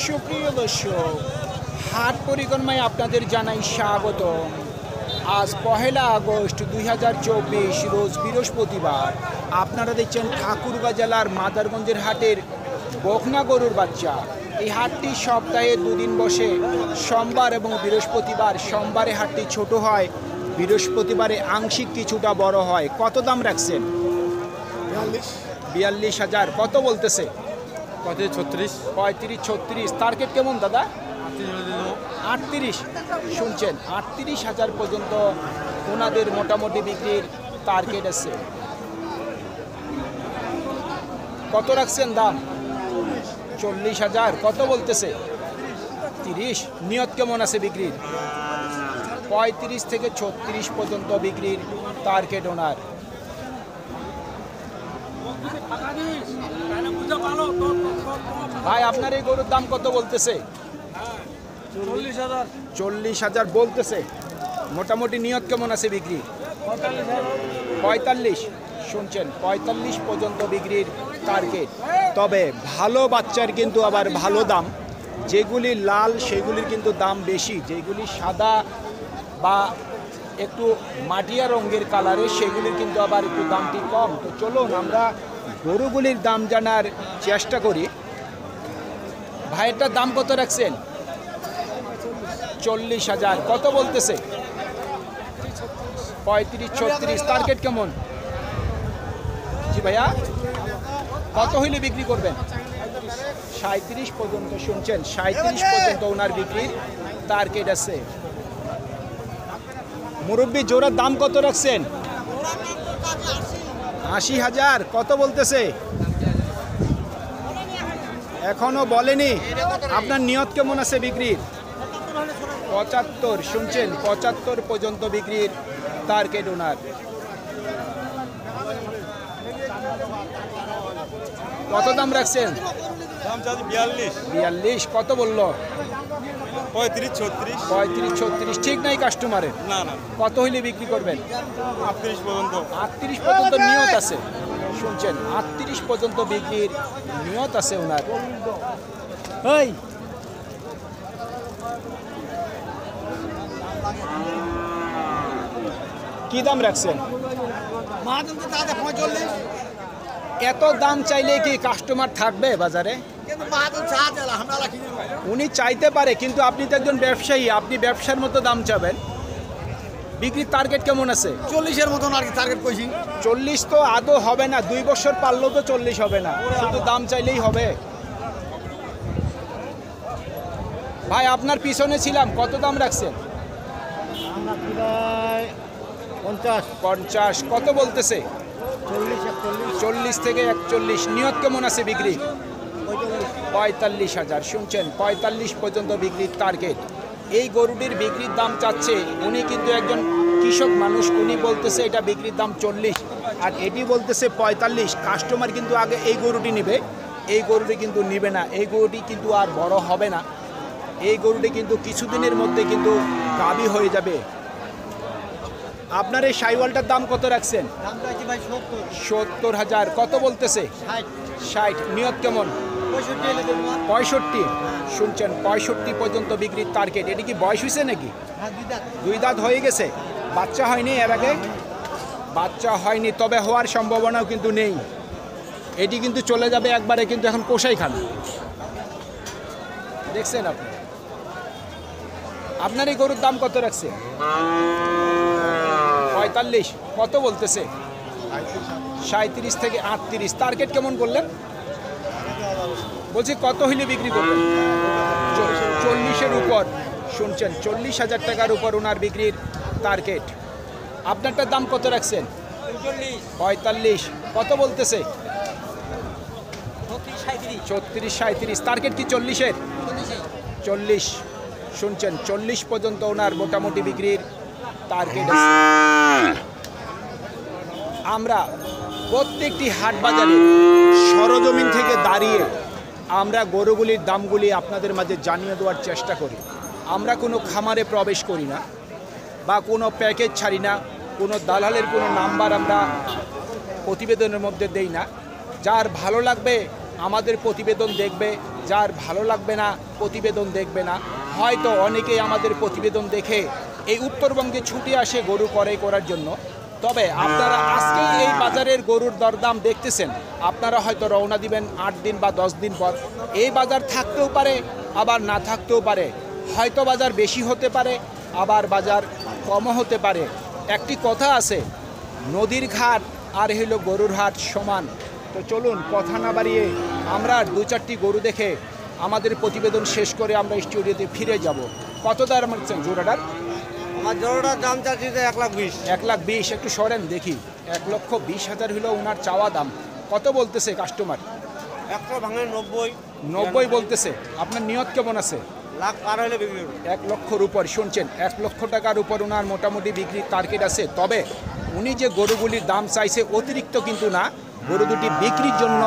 সুপ্রিয় দর্শক, হাট পরিক্রমায় আপনাদের জানাই স্বাগত। আজ 1 আগস্ট 2024 রোজ বৃহস্পতিবার। আপনারা দেখছেন ঠাকুরগাঁ জেলার মাদারগঞ্জের হাটের বকনা গরুর বাচ্চা। এই হাটটি সপ্তাহে 2 দিন বসে, সোমবার এবং বৃহস্পতিবার। সোমবারে হাটটি ছোট হয়, বৃহস্পতিবারে আংশিক কিছুটা বড় হয়। কত দাম রাখছেন? 42,000। কত বলতেছে? 35, 35-36। টার্গেট কেমন দাদা? 38। শুনছেন, 38,000 পর্যন্ত ওনাদের মোটামুটি বিক্রির টার্গেট আছে। কত রাখছেন দাম? 40,000। কত বলতেছে? 30। নিয়ত কেমন আছে বিক্রির? 35 থেকে 36 পর্যন্ত বিক্রির টার্গেট ওনার। ভাই, আপনার এই গরুর দাম কত বলতেছে? 40,000 বলতেছে। মোটামুটি নিয়ত কেমন আছে বিক্রি? 45। শুনছেন, 45 পর্যন্ত বিক্রির টার্গেট। তবে ভালো বাচ্চার কিন্তু আবার ভালো দাম। যেগুলি লাল সেগুলির কিন্তু দাম বেশি, যেগুলি সাদা বা একটু মাটিয়া রঙের কালারের সেগুলির কিন্তু আবার একটু দামটি কম। তো চলুন আমরা গরুগুলির দাম জানার চেষ্টা করি। ভাইয়েরটার দাম কত রাখছেন? 40,000। কত বলতেছে? 35-36। টার্গেট কেমন? জি ভাইয়া, কত হইলে বিক্রি করবেন? 37 পর্যন্ত। শুনছেন, 37 পর্যন্ত ওনার বিক্রির টার্গেট আছে। মুরব্বি, জোড়ার দাম কত রাখছেন? 80,000। কত বলতেছে? এখনো বলেনি। আপনার নিয়ত কেমন আছে বিক্রির? 75। শুনছেন, 75 পর্যন্ত বিক্রির টার্গেট ওনার। কত দাম রাখছেন? দাম চাচ্ছি 42। কত বললো? 35-36। ঠিক নাই কাস্টমারের? না না, কত হইলে বিক্রি করবেন? 38 পর্যন্ত। 38 পর্যন্ত নিয়ত আছে। শুনছেন, 38 পর্যন্ত বিক্রির নিয়ত আছে ওনার। কি দাম রাখছেন? এত দাম চাইলে কি কাস্টমার থাকবে বাজারে? উনি চাইতে পারে, কিন্তু আপনি তো একজন ব্যবসায়ী, আপনি ব্যবসার মতো দাম চাবেন। বিক্রির টার্গেট কেমন আছে? 40-এর মতন আর কি টার্গেট কইছি। 40 তো আদৌ হবে না। 2 বছর পারলেও তো 40 হবে না, শুধু দাম চাইলেই হবে। ভাই, আপনার পিছনে ছিলাম, কত দাম রাখছেন? 50। কত বলতেছে? 40 থেকে 41। নিয়ত কেমন আছে বিক্রি? 45,000। শুনছেন, 45 পর্যন্ত বিক্রির টার্গেট। এই গরুটির বিক্রির দাম চাচ্ছে, উনি কিন্তু একজন কৃষক মানুষ, উনি বলতেছে এটা বিক্রির দাম 40 আর এটি বলতেছে 45। কাস্টমার কিন্তু আগে এই গরুটি নেবে, এই গরুটি কিন্তু নেবে না। এই গরুটি কিন্তু আর বড় হবে না, এই গরুটি কিন্তু কিছুদিনের মধ্যে কিন্তু গাভী হয়ে যাবে। আপনার এই সাইওয়ালটার দাম কত রাখছেন? 70,000। কত বলতেছে? 60। নিয়ত কেমন? 65। শুনছেন, 65 পর্যন্ত বিক্রির টার্গেট। এটি কি বয়স হয়েছে নাকি? 2 দাঁত হয়ে গেছে। বাচ্চা হয়নি এর আগে? বাচ্চা হয়নি, তবে হওয়ার সম্ভাবনাও কিন্তু নেই। এটি কিন্তু চলে যাবে একবারে, কিন্তু এখন কষাইখানা। দেখছেন আপনি? আপনার এই গরুর দাম কত রাখছে? 45। কত বলতেছে? 37 থেকে 38। টার্গেট কেমন করলেন? বলছি কত হইলে বিক্রি করবেন? 40-এর উপর। শুনছেন, 40,000 টাকার উপর ওনার বিক্রির টার্গেট। আপনারটার দাম কত রাখছেন? 45। কত বলতেছে? 36-37। টার্গেট কি 40-এর? 40। শুনছেন, 40 পর্যন্ত ওনার মোটামুটি বিক্রির টার্গেট আছে। আমরা প্রত্যেকটি হাট বাজারে সরজমিন থেকে দাঁড়িয়ে আমরা গরুগুলির দামগুলি আপনাদের মাঝে জানিয়ে দেওয়ার চেষ্টা করি। আমরা কোনো খামারে প্রবেশ করি না বা কোনো প্যাকেজ ছাড়ি না, কোনো দালালের কোনো নাম্বার আমরা প্রতিবেদনের মধ্যে দেই না। যার ভালো লাগবে আমাদের প্রতিবেদন দেখবে, যার ভালো লাগবে না প্রতিবেদন দেখবে না। হয়তো অনেকেই আমাদের প্রতিবেদন দেখে এই উত্তরবঙ্গে ছুটে আসে গরু ক্রয় করার জন্য। তবে আপনারা আজকে এই বাজারের গরুর দরদাম দেখতেছেন, আপনারা হয়তো রওনা দিবেন 8 দিন বা 10 দিন পর। এই বাজার থাকতেও পারে, আবার না থাকতেও পারে। হয়তো বাজার বেশি হতে পারে, আবার বাজার কমও হতে পারে। একটি কথা আছে, নদীর ঘাট আর হইল গরুর হাট সমান। তো চলুন কথা না বাড়িয়ে আমরা 2-4টি গরু দেখে আমাদের প্রতিবেদন শেষ করে আমরা স্টুডিওতে ফিরে যাব। কত দাম রাখছেন জোড়াটার? আমার জোড়াটার দাম চাচ্ছি 1,20,000। 1,20,000 একটু সরেন দেখি। 1,20,000 হলো ওনার চাওয়া দাম। কত বলতেছে কাস্টমার? একটা ভাঙে 90। 90 বলতেছে। আপনার নিয়ত কেমন আছে? লাখ পার হলে বিক্রি করবো। 1 লক্ষর উপর। শুনছেন, 1 লক্ষ টাকার উপর ওনার মোটামুটি বিক্রির টার্গেট আছে। তবে উনি যে গরুগুলির দাম চাইছে অতিরিক্ত কিন্তু না, গরু দুটি বিক্রির জন্য,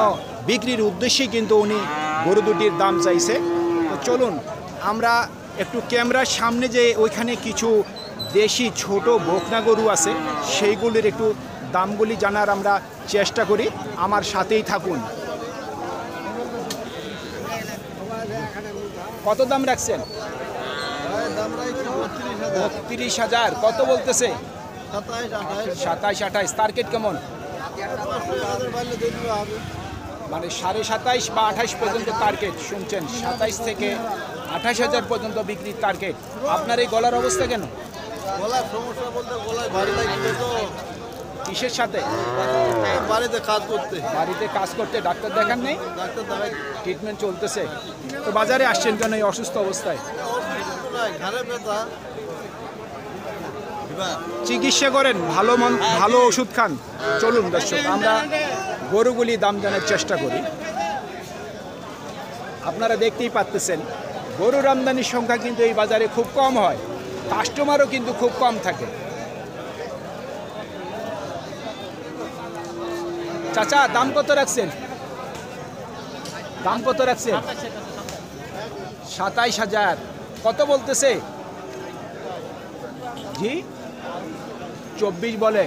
বিক্রির উদ্দেশ্যেই কিন্তু উনি গরু দুটির দাম চাইছে। তো চলুন আমরা একটু ক্যামেরার সামনে যে ওইখানে কিছু দেশি ছোট বকনা গরু আছে সেইগুলির একটু দামগুলি জানার আমরা চেষ্টা করি। আমার সাথেই থাকুন। কত দাম রাখছেন? 32,000। কত বলতেছে? 27-28। টার্গেট কেমন? মানে 27.5 বা 28 পর্যন্ত টার্গেট। শুনছেন, 27 থেকে 28,000 পর্যন্ত বিক্রির টার্গেট। আপনার এই গলার অবস্থা কেন? গলার সমস্যা বলতে গলায় ভারী লাগছে তো। কিসের সাথে? বাড়িতে কাজ করতে। বাড়িতে কাজ করতে। ডাক্তার দেখান নেই? ডাক্তার দেখাই ট্রিটমেন্ট চলতেছে। তো বাজারে আসছেন কেন এই অসুস্থ অবস্থায়? ঘরে ব্যথা। চিকিৎসা করেন, ভালো ওষুধ খান। চলুন দর্শক আমরা গরুগুলি দাম জানার চেষ্টা করি। আপনারা দেখতেই পাচ্ছেন গরুর আমদানির সংখ্যা কিন্তু এই বাজারে খুব কম হয়, কাস্টমারও কিন্তু খুব কম থাকে। চাচা দাম কত রাখছেন? দাম কত রাখছেন? 27,000। কত বলতেছে? জি 24 বলে।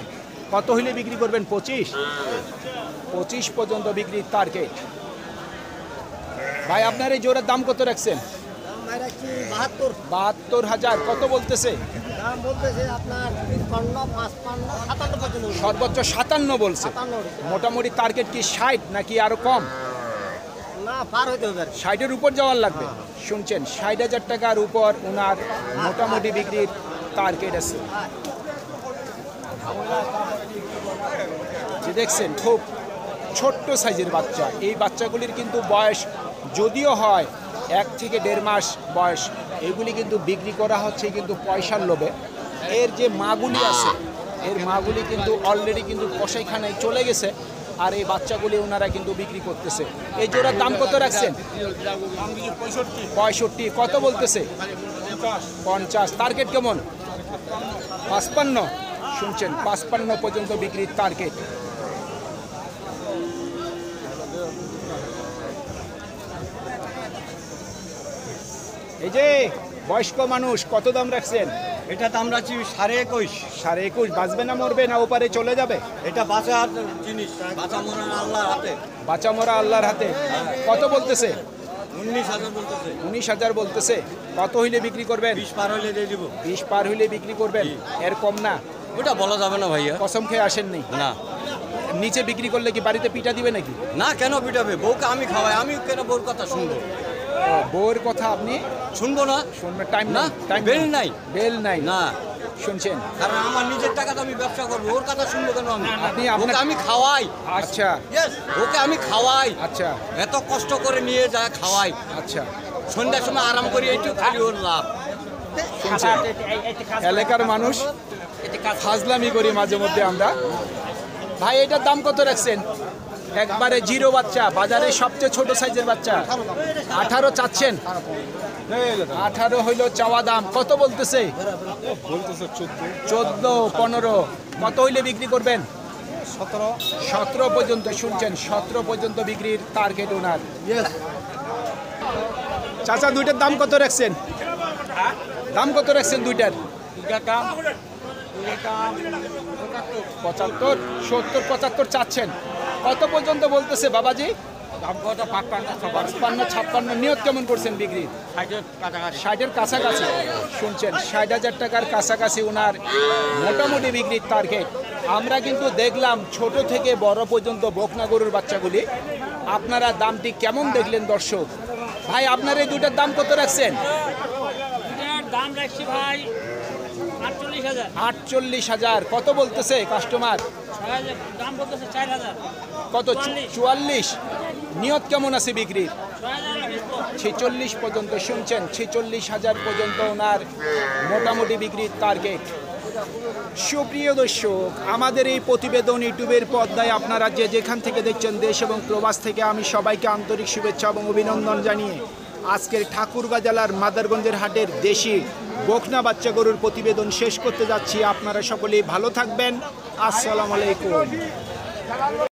কত হইলে বিক্রি করবেন? 25 পর্যন্ত বিক্রির টার্গেট। ভাই আপনার এই জোড়ার দাম কত রাখছেন? 72,000। কত বলতেছে? দাম বলতেছে আপনার 55, 55, 57 পর্যন্ত। সর্বোচ্চ 57 বলছে। 57 মোটামুটি টার্গেট কি 60 নাকি আরো কম? না, পার হইতে হবে। 60-এর উপর যাওয়ার লাগবে। শুনছেন, 60,000 টাকার উপর ওনার মোটামুটি বিক্রির টার্গেট আছে। যে দেখছেন খুব ছোট্ট সাইজের বাচ্চা। এই বাচ্চাগুলির কিন্তু বয়স যদিও হয় 1 থেকে 1.5 মাস বয়স, এগুলি কিন্তু বিক্রি করা হচ্ছে কিন্তু পয়সার লোভে। এর যে মাগুলি আছে, এর মাগুলি কিন্তু অলরেডি কিন্তু কসাইখানায় চলে গেছে, আর এই বাচ্চাগুলি ওনারা কিন্তু বিক্রি করতেছে। এই জোড়ার দাম কত রাখছেন? 65। কত বলতেছে? 50। টার্গেট কেমন? 55। শুনছেন, 55 পর্যন্ত বিক্রির টার্গেট। এই যে বয়স্ক মানুষ, কত দাম রাখছেন? এটা দাম রাখছি 21.5। 21.5। বাঁচবে না মরবে না ওপারে চলে যাবে? এটা বাঁচা জিনিস, বাঁচা মরা আল্লাহর হাতে। বাঁচা মরা আল্লাহর হাতে। কত বলতেছে? 19,000 বলতেছে। 19,000 বলতেছে। কত হইলে বিক্রি করবেন? 20 পার হইলে দিয়ে দিব। 20 পার হইলে বিক্রি করবেন? এর কম না? ওটা বলা যাবে না ভাইয়া। কসম খেয়ে আসেননি? না নিচে বিক্রি করলে কি বাড়িতে পিঠা দিবে নাকি? না, কেন পিটাবে? বউকে আমি খাওয়াই, আমি কেন বউর কথা শুনবো? বউয়ের কথা আপনি শুনবো না? শুনবেন? টাইম না, টাইম বেল নাই। বেল নাই না, শুনছেন? কারণ আমার নিজের টাকাতে আমি ব্যবসা করবো, ওর কথা শুনবো কেন আমি? আপনি ওকে আমি খাওয়াই। আচ্ছা ওকে আমি খাওয়াই, আচ্ছা এত কষ্ট করে নিয়ে যায় খাওয়াই। আচ্ছা সন্ধ্যার সময় আরাম করি, এইটু খালি ওর লাভ। শুনছেন? এলাকার মানুষ ফাজলামি করি মাঝে মধ্যে আমরা। ভাই এটার দাম কত রাখছেন? একবারে জিরো বাচ্চা, বাজারে সবচেয়ে ছোট সাইজের বাচ্চা। 18 চাচ্ছেন? 18 হইল চাওয়া দাম। কত বলতেছে? 14, 15। কত হইলে বিক্রি করবেন? 17 পর্যন্ত। শুনছেন, 17 পর্যন্ত বিক্রির টার্গেট ওনার। চাচা দুইটার দাম কত রাখছেন? দাম কত রাখছেন দুইটার? 75, 70, 75 চাচ্ছেন। কত পর্যন্ত বলতেছে বাবাজি? দাম কত 55-56 নিয়ত কেমন করছেন বিক্রি? 60-এর কাছাকাছি শুনছেন, 60,000 টাকার কাছাকাছি ওনার মোটামুটি বিক্রির টার্গেট। আমরা কিন্তু দেখলাম ছোট থেকে বড় পর্যন্ত বকনা গরুর বাচ্চাগুলি। আপনারা দামটি কেমন দেখলেন দর্শক? ভাই আপনার এই দুটার দাম কত রাখছেন? দাম রাখছি ভাই 48,000। 48,000 কত বলতেছে কাস্টমার? দাম বলতেছে 4,000। কত? 44। নিয়ত কেমন আছে বিক্রির? 46 পর্যন্ত শুনছেন, 46,000 পর্যন্ত ওনার মোটামুটি বিক্রির টার্গেট। সুপ্রিয় দর্শক, আমাদের এই প্রতিবেদন ইউটিউবের পর্দায় আপনারা যে যেখান থেকে দেখছেন দেশ এবং প্রবাস থেকে আমি সবাইকে আন্তরিক শুভেচ্ছা এবং অভিনন্দন জানিয়ে আজকের ঠাকুরগাঁ জেলার মাদারগঞ্জের হাটের দেশি বকনা বাচ্চা গরুর প্রতিবেদন শেষ করতে যাচ্ছি। আপনারা সকলেই ভালো থাকবেন। আসসালামু আলাইকুম।